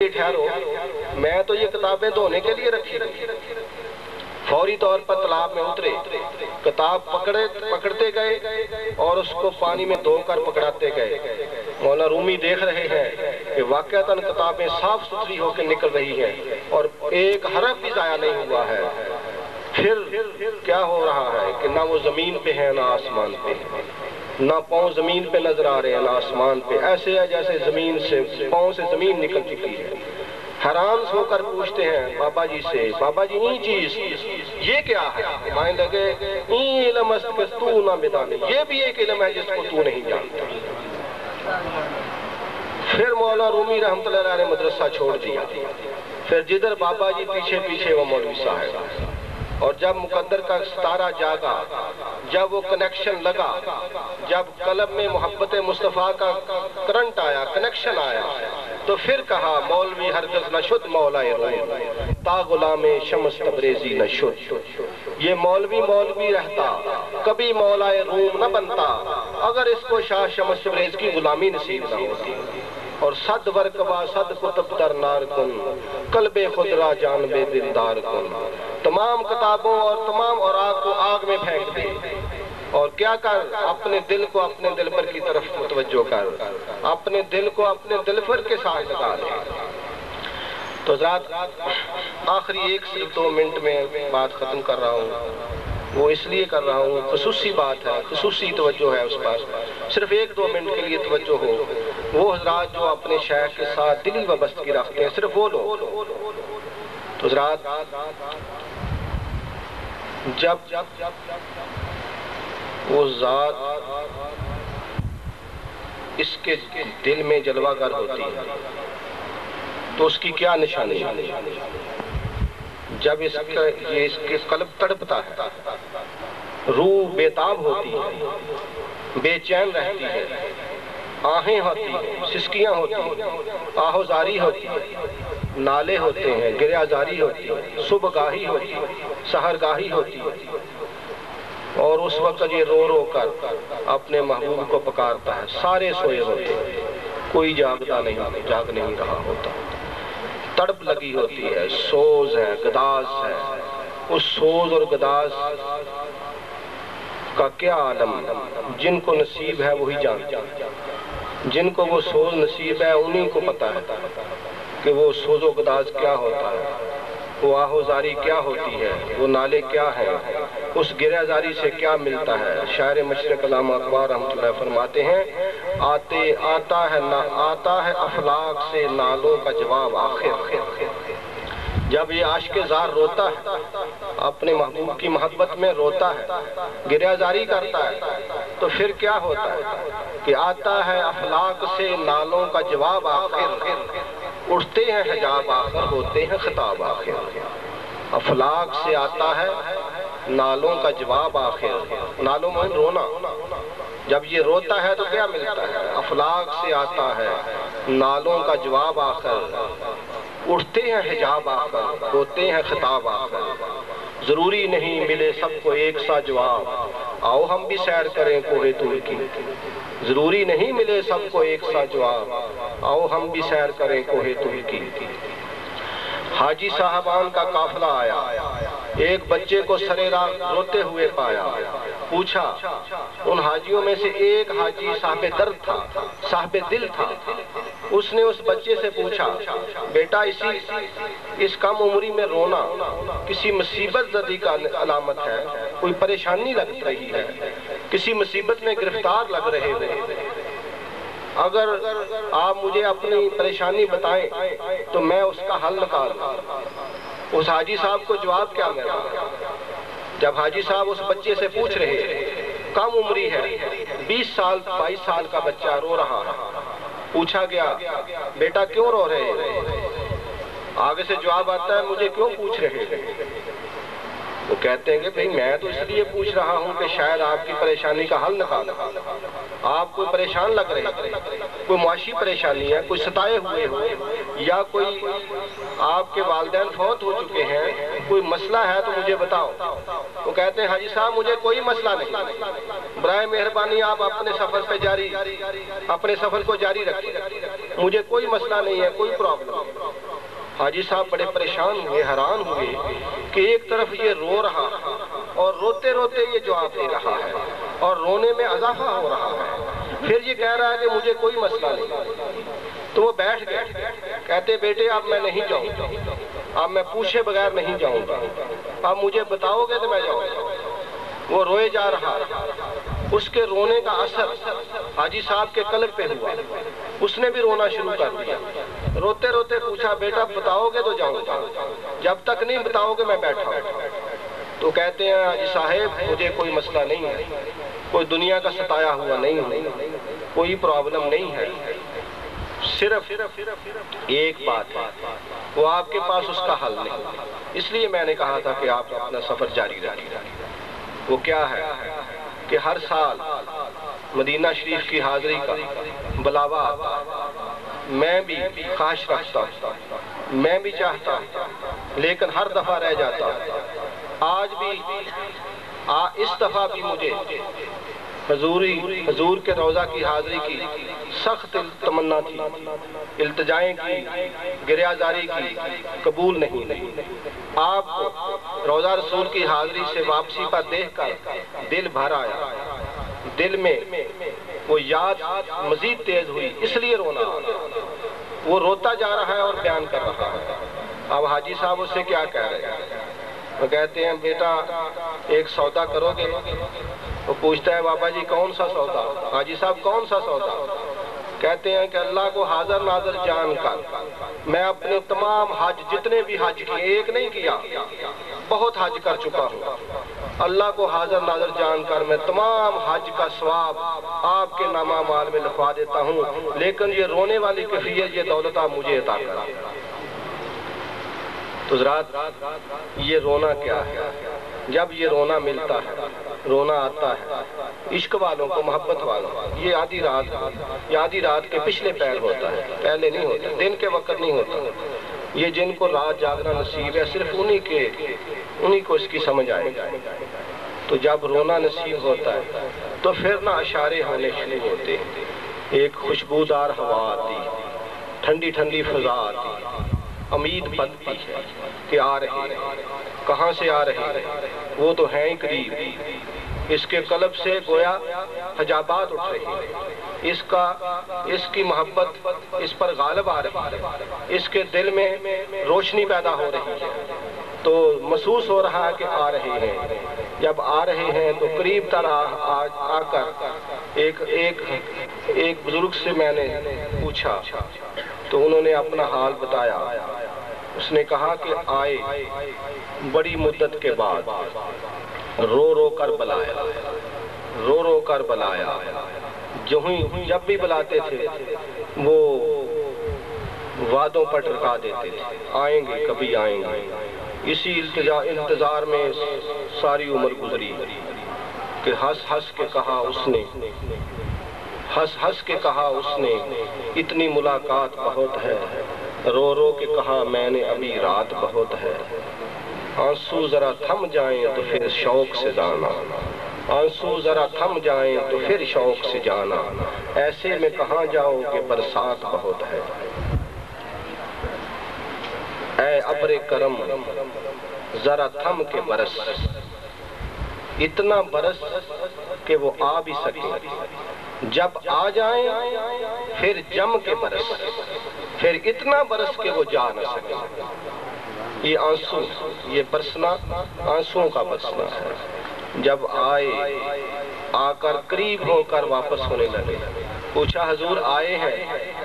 ٹھہرو، میں تو یہ کتابیں دھونے کے لیے رکھی تھی۔ فوری طور پر تالاب میں اترے، کتاب پکڑتے گئے اور اس کو پانی میں دھو کر پکڑاتے گئے۔ مولانا رومی دیکھ رہے ہیں کہ واقعتاً کتابیں صاف ستھری ہو کے نکل رہی ہیں اور ایک حرف بھی ضائع نہیں ہوا ہے۔ پھر کیا ہو رہا ہے کہ نہ وہ زمین پہ ہے نہ آسمان پہ، نہ پاؤں زمین پہ نظر آ رہے ہیں نہ آسمان پہ، ایسے ہے جیسے زمین سے پاؤں سے زمین نکل چکی ہے۔ حیران ہو کر پوچھتے ہیں بابا جی سے، بابا جی این چیز یہ کیا ہے؟ مائن لگے این علم است کہ تو نہ بدانے، یہ بھی ایک علم ہے جس کو تو نہیں جانتا۔ پھر مولانا رومی رحمۃ اللہ علیہ نے مدرسہ چھوڑ دیا، پھر جدھر بابا جی پیچھے پیچھے وہ مولوی صاحب، اور جب مقدر کا ستارہ جاگا، جب وہ کنیکشن لگا، جب قلب میں محبت مصطفیٰ کا کرنٹ آیا، کنیکشن آیا، تو پھر کہا مولوی ہرگز نہ شد مولائے روم، تا غلام شمس تبریزی نہ شد۔ یہ مولوی رہتا کبھی مولائے روم نہ بنتا اگر اس کو شاہ شمس تبریز کی غلامی نصیب نہ ہوتی۔ اور صد ورقبہ صد کتب در نار کن، قلب خود را جانب دلدار کن۔ تمام کتابوں اور تمام اوراق کو آگ میں پھینک دے اور کیا کر، اپنے دل کو اپنے دلبر کی طرف متوجہ کر، اپنے دل کو اپنے دلبر کے ساتھ لگا دے۔ تو حضرات آخری ایک صرف 2 منٹ میں بات ختم کر رہا ہوں، وہ اس لیے کر رہا ہوں، خصوصی بات ہے، خصوصی توجہ ہے اس پر، صرف 1-2 منٹ کے لیے توجہ ہو۔ وہ حضرات جو اپنے شیخ کے ساتھ دلی وابستگی رکھتے ہیں، صرف وہ لوگ۔ تو حضرات جب وہ ذات اس کے دل میں جلوہ گر ہوتی ہے تو اس کی کیا نشانی ہے؟ جب اس کے قلب تڑپتا ہے، روح بیتاب ہوتی ہے، بے چین رہتی ہے، آہیں ہوتی ہیں، سسکیاں ہوتی ہیں، آہوزاری ہوتی ہے، نالے ہوتے ہیں، گریازاری ہوتی ہے، صبح گاہی ہوتی ہے، سحر گاہی ہوتی ہے، اور اس وقت یہ رو رو کر اپنے محبوب کو پکارتا ہے۔ سارے سوئے ہوتے ہیں، کوئی جاگ نہیں رہا ہوتا، تڑپ لگی ہوتی ہے، سوز ہے، گداز ہے۔ اس سوز اور گداز کا کیا عالم، جن کو نصیب ہے وہی جانتے ہیں، جن کو وہ سوز نصیب ہے انہیں کو پتا ہے کہ وہ سوز و گداز کیا ہوتا ہے، وہ آہوزاری کیا ہوتی ہے، وہ نالے کیا ہیں، اس گریازاری سے کیا ملتا ہے۔ شاعر مشرق علامہ اقبال رحمۃ اللہ فرماتے ہیں، آتا ہے افلاک سے نالوں کا جواب آخر۔ جب یہ عاشق زار روتا ہے، اپنے محبوب کی محبت میں روتا ہے، گریازاری کرتا ہے، تو پھر کیا ہوتا ہے کہ آتا ہے افلاک سے نالوں کا جواب آخر، اٹھتے ہیں حجاب آخر، ہوتے ہیں خطاب آخر۔ افلاک سے آتا ہے نالوں کا جواب آخر، نالوں میں رونا، جب یہ روتا ہے تو کیا ملتا ہے؟ افلاک سے آتا ہے نالوں کا جواب آخر، اٹھتے ہیں حجاب آخر، ہوتے ہیں خطاب آخر۔ ضروری نہیں ملے سب کو ایک سا جواب، آؤ ہم بھی سیر کریں کوہ طور کی۔ ضروری نہیں ملے سب کو ایک سا جواب، آؤ ہم بھی سیر کریں کوہ طور کی۔ حاجی صاحبان کا قافلہ آیا، ایک بچے کو سرے راہ روتے ہوئے پایا، پوچھا، ان حاجیوں میں سے ایک حاجی صاحب درد تھا، صاحب دل تھا۔ اس نے اس بچے سے پوچھا، بیٹا اس کم عمری میں رونا کسی مصیبت زدی کا علامت ہے؟ کوئی پریشانی لگ رہی ہے؟ کسی مصیبت میں گرفتار لگ رہے ہو؟ اگر آپ مجھے اپنی پریشانی بتائیں تو میں اس کا حل نکالوں۔ اس حاجی صاحب کو جواب کیا ملا؟ جب حاجی صاحب اس بچے سے پوچھ رہے، کم عمری ہے، 20 سال 22 سال کا بچہ رو رہا ہے، پوچھا گیا، بیٹا کیوں رو رہے ہیں؟ آگے سے جواب آتا ہے، مجھے کیوں پوچھ رہے ہیں؟ وہ کہتے ہیں کہ بھئی میں تو اس لیے پوچھ رہا ہوں کہ شاید آپ کی پریشانی کا حل نکالوں۔ آپ کوئی پریشان لگ رہے ہیں، کوئی معاشی پریشانی ہے، کوئی ستائے ہوئے ہو، یا کوئی آپ کے والدین فوت ہو چکے ہیں، کوئی مسئلہ ہے تو مجھے بتاؤ۔ وہ کہتے ہیں، حاجی صاحب مجھے کوئی مسئلہ نہیں، برائے مہربانی آپ اپنے سفر کو جاری رکھیں، مجھے کوئی مسئلہ نہیں ہے، کوئی پرابلم۔ حاجی صاحب بڑے پریشان ہوئے، حیران ہوئے کہ ایک طرف یہ رو رہا اور روتے روتے یہ جواب دے رہا ہے اور رونے میں اضافہ ہو رہا ہے، پھر یہ کہہ رہا ہے کہ مجھے کوئی مسئلہ نہیں۔ تو وہ بیٹھ گئے، کہتے بیٹے اب میں نہیں جاؤں گا، اب میں پوچھے بغیر نہیں جاؤں گا، اب مجھے بتاؤ گے تو میں جاؤں گا۔ وہ روئے جا رہا، اس کے رونے کا اثر حاجی صاحب کے قلب پہ ہوا، اس نے بھی رونا شروع کر دیا۔ روتے روتے پوچھا بیٹا بتاؤ گے تو جاؤں گا، جب تک نہیں بتاؤ گے میں بیٹھا ہوں۔ تو کہتے ہیں حاجی صاحب مجھے کوئی مسئلہ نہیں ہے، کوئی دنیا کا ستایا ہوا نہیں ہے، کوئی پرابلم نہیں ہے، صرف ایک بات ہے، وہ آپ کے پاس اس کا حل نہیں، اس لیے میں نے کہا تھا کہ آپ اپنا سفر جاری رکھیں۔ وہ کیا ہے کہ ہر سال مدینہ شریف کی حاضری کا بلاوا آتا، میں بھی خواہش رکھتا ہوں، میں بھی چاہتا ہوں، لیکن ہر دفعہ رہ جاتا ہوں۔ آج بھی اس دفعہ بھی مجھے حضور کے روضہ کی حاضری کی سخت تمنا تھی، التجائیں کی، گریازاری کی، قبول نہیں۔ آپ کو روضہ رسول کی حاضری سے واپسی پر دیکھ کر دل بھر آیا، دل میں وہ یاد مزید تیز ہوئی، اس لیے رونا۔ وہ روتا جا رہا ہے اور بیان کر رہا ہے۔ اب حاجی صاحب اس سے کیا کہہ رہے ہیں؟ وہ کہتے ہیں بیٹا ایک سودا کرو گے؟ وہ پوچھتا ہے بابا جی کون سا سودا؟ حاجی صاحب کون سا سودا؟ کہتے ہیں کہ اللہ کو حاضر ناظر جان کر میں اپنے تمام حج جتنے بھی حج کیے، ایک نہیں کیا، بہت حج کر چکا ہوں، اللہ کو حاضر ناظر جان کر میں تمام حج کا ثواب آپ کے نامہ مال میں لکھوا دیتا ہوں، لیکن یہ رونے والی کیفیت، یہ دولت آپ مجھے عطا کریں۔ تو حضرات یہ رونا کیا ہے؟ جب یہ رونا ملتا ہے، رونا آتا ہے، عشق والوں کو، محبت والوں، یہ آدھی رات کے پچھلے پیر ہوتا ہے، پہلے نہیں ہوتا، دن کے وقت نہیں ہوتا۔ یہ جن کو رات جاگنا نصیب ہے صرف انہی کو اس کی سمجھ آئے گا۔ تو جب رونا نصیب ہوتا ہے تو پھر نہ اشارے ہونے شروع ہوتے ہیں، ایک خوشبودار ہوا آتی، ٹھنڈی ٹھنڈی فضا آتی، امید بنتی ہے کہ آ رہے ہیں۔ کہاں سے آ رہے ہیں؟ وہ تو ہیں ہی قریب، اس کے قلب سے گویا حجابات اٹھ رہے ہیں، اس کی محبت اس پر غالب آ رہی ہے، اس کے دل میں روشنی پیدا ہو رہی ہے، تو محسوس ہو رہا ہے کہ آ رہے ہیں۔ جب آ رہے ہیں تو قریب تر آ کر ایک بزرگ سے میں نے پوچھا تو انہوں نے اپنا حال بتایا۔ اس نے کہا کہ آئے بڑی مدت کے بعد، رو رو کر بلایا، جب بھی بلاتے تھے وہ وعدوں پر ٹرکا دیتے تھے، آئیں گے کبھی آئیں گے۔ اسی انتظار میں ساری عمر گزری کہ ہنس ہنس کے کہا اس نے اتنی ملاقات بہت ہے، رو رو کے کہا میں نے ابھی رات بہت ہے، آنسو ذرا تھم جائیں تو پھر شوق سے جانا، آنسو ذرا تھم جائیں تو پھر شوق سے جانا، ایسے میں کہاں جاؤ کہ برسات بہت ہے۔ اے ابر کرم ذرا تھم کے برس، اتنا برس کہ وہ آ بھی سکے، جب آ جائیں پھر جم کے برس، پھر اتنا برس کہ وہ جا نہ سکے۔ یہ آنسو، یہ برسنا آنسوؤں کا برسنا ہے۔ جب آئے، آ کر قریب ہو کر واپس ہونے لگے، پوچھا حضور آئے ہیں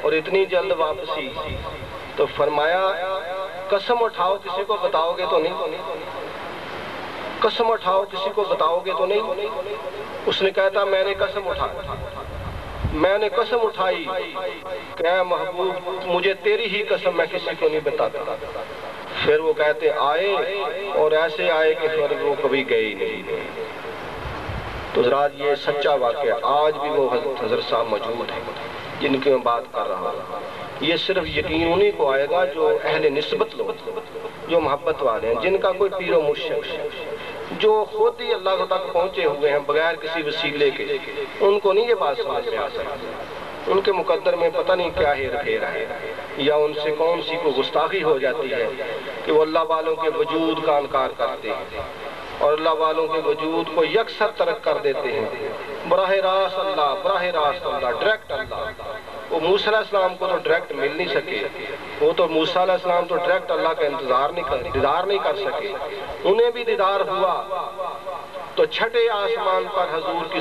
اور اتنی جلد واپسی؟ تو فرمایا قسم اٹھاؤ کسی کو بتاؤ گے تو نہیں، قسم اٹھاؤ کسی کو بتاؤ گے تو نہیں۔ اس نے کہتا میں نے قسم اٹھائی کہ اے محبوب مجھے تیری ہی قسم میں کسی کو نہیں بتاتا۔ پھر وہ کہتے آئے اور ایسے آئے کہ پھر وہ کبھی گئے ہی نہیں۔ تو حضرات یہ سچا واقعہ، آج بھی وہ حضرت صاحب موجود ہیں جن کی میں بات کر رہا ہوں۔ یہ صرف یقین انہی کو آئے گا جو اہل نسبت لوگ، جو محبت والے ہیں، جن کا کوئی پیر و مرشد، جو خود ہی اللہ تک پہنچے ہوئے ہیں بغیر کسی وسیلے کے، ان کو نہیں یہ بات سمجھ میں آ سکتی، ان کے مقدر میں پتہ نہیں کیا ہیر پھیر ہے۔ یا ان سے کون سی کو گستاخی ہو جاتی ہے کہ وہ اللہ والوں کے وجود کا انکار کرتے ہیں اور اللہ والوں کے وجود کو یکسر ترک کر دیتے ہیں۔ براہ راست اللہ، ڈائریکٹ اللہ۔ وہ موسیٰ علیہ السلام کو تو ڈائریکٹ مل نہیں سکے، وہ تو موسیٰ علیہ السلام تو ڈائریکٹ اللہ کا دیدار نہیں کر سکے۔ انہیں بھی دیدار ہوا تو چھٹے آسمان پر حضور کی